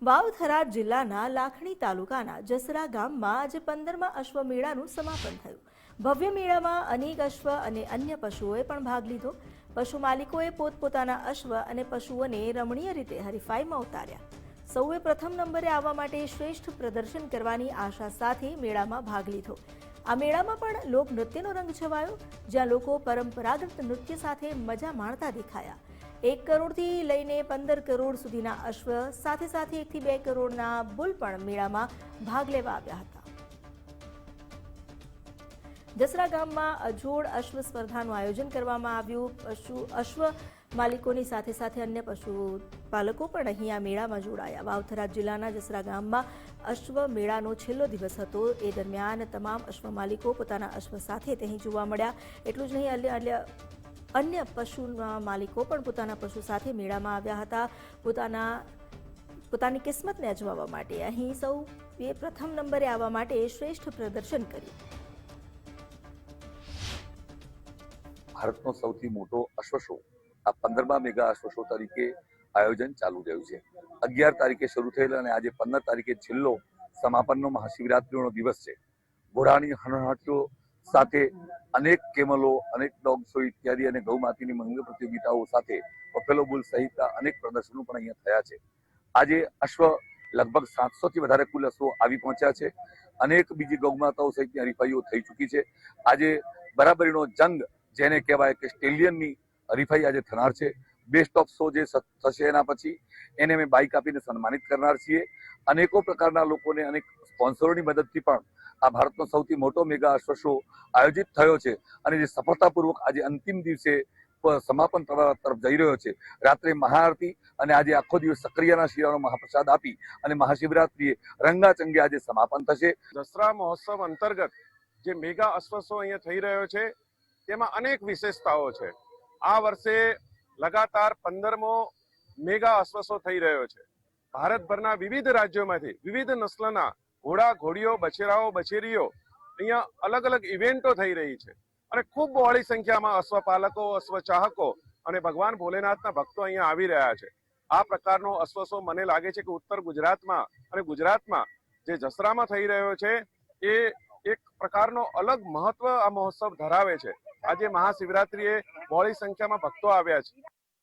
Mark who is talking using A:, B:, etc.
A: વાવથરા જિલ્લાના લાખણી તાલુકાના જસરા ગામમાં આજે 15મા અશ્વમેળાનું સમાપન થયું। ભવ્ય મેળામાં અનેક અશ્વ અને અન્ય પશુઓએ પણ ભાગ લીધો। પશુ માલિકોએ પોતપોતાના અશ્વ અને પશુઓને રમણીય રીતે હરીફાઈમાં ઉતાર્યા। સૌએ પ્રથમ નંબરે આવવા માટે શ્રેષ્ઠ પ્રદર્શન કરવાની આશા સાથે મેળામાં ભાગ લીધો। આ મેળામાં પણ લોકનૃત્યનો રંગ છવાયો, જ્યાં લોકો પરંપરાગત નૃત્ય સાથે મજા માણતા દેખાયા। 1 કરોડથી લઈને 15 કરોડ સુધીના અશ્વ સાથે સાથે 1 થી 2 કરોડના બુલ પણ મેળામાં ભાગ લેવા આવ્યા હતા। જસરા ગામમાં અજોડ અશ્વ સ્પર્ધાનું આયોજન કરવામાં આવ્યું। અશ્વ માલિકોની સાથે સાથે અન્ય પશુપાલકો પણ અહીં આ મેળામાં જોડાયા। વાવથરા જિલ્લાના જસરા ગામમાં અશ્વ મેળાનો છેલ્લો દિવસ હતો। એ દરમિયાન તમામ અશ્વ માલિકો પોતાના અશ્વ સાથે અહીં જોવા મળ્યા। એટલું જ નહીં, અન્ય પશુના માલિકો પણ પોતાના પશુ સાથે મેળામાં આવ્યા હતા। પોતાની કિસ્મતને અજમાવવા માટે અહીં સૌએ પ્રથમ નંબરે આવવા માટે શ્રેષ્ઠ પ્રદર્શન કર્યું।
B: ભારતનો સૌથી મોટો અશ્વ શો આ 15મા મેગા અશ્વ શો તરીકે આયોજન ચાલુ રહ્યું છે। 11 તારીખે શરૂ થયેલા અને આજે 15 તારીખે છેલ્લો સમાપનનો મહાશિવરાત્રીનો દિવસ છે। ઘોડાની હણહણટીઓ સાથે અનેક કેમલો, અનેક ડોગ શો ઇત્યાદિ અને ગૌ માતાની મંગળ પ્રતિયોગિતાઓ સાથે બફેલો બુલ સહિતના અનેક પ્રદર્શનો પણ અહીંયા થયા છે। આજે અશ્વ લગભગ 700થી વધારે કુલ અશ્વો આવી પહોંચ્યા છે। અનેક બીજી ગૌ માતાઓ સહિતની હરીફાઈઓ થઈ ચૂકી છે। આજે બરાબરીનો જંગ જેને કહેવાય કે સ્ટેલિયનની હરીફાઈ આજે થનાર છે। બેસ્ટ ઓફ શો જે થશે એના પછી એને અમે બાઇક આપીને સન્માનિત કરનાર છીએ। અનેકો પ્રકારના લોકોને અનેક સ્પોન્સરોની મદદથી પણ આ ભારતનો સૌથી મોટો મેગા અશ્વ શો આયોજિત થયો છે અને જે સફળતાપૂર્વક આજે અંતિમ દિવસે સમાપન તરફ જઈ રહ્યો છે। રાત્રે મહાઆરતી અને આજે આખો દિવસ સક્રિયના શિરાનો મહાપ્રસાદ આપી અને મહાશિવરાત્રીએ રંગાચંગે આજે સમાપન થશે।
C: દસરા મહોત્સવ અંતર્ગત જે મેગા અશ્વ શો અહીંયા થઈ રહ્યો છે તેમાં અનેક વિશેષતાઓ છે। આ વર્ષે લગાતાર 15મો મેગા અશ્વ શો થઈ રહ્યો છે। ભારતભરના વિવિધ રાજ્યોમાંથી વિવિધ નસ્લના ઘોડા, ઘોડીઓ, બછેરાઓ, બછેરીઓ અહીંયા અલગ અલગ ઇવેન્ટો થઈ રહી છે અને ખૂબ બહોળી સંખ્યામાં અશ્વપાલકો, અશ્વચાહકો અને ભગવાન ભોલેનાથના ભક્તો અહીંયા આવી રહ્યા છે। આ પ્રકારનો અશ્વ શો મને લાગે છે કે ઉત્તર ગુજરાતમાં અને ગુજરાતમાં જે જસરામાં થઈ રહ્યો છે એ એક પ્રકારનો અલગ મહત્વ આ મહોત્સવ ધરાવે છે। આજે મહાશિવરાત્રીએ બહોળી સંખ્યામાં ભક્તો આવ્યા છે।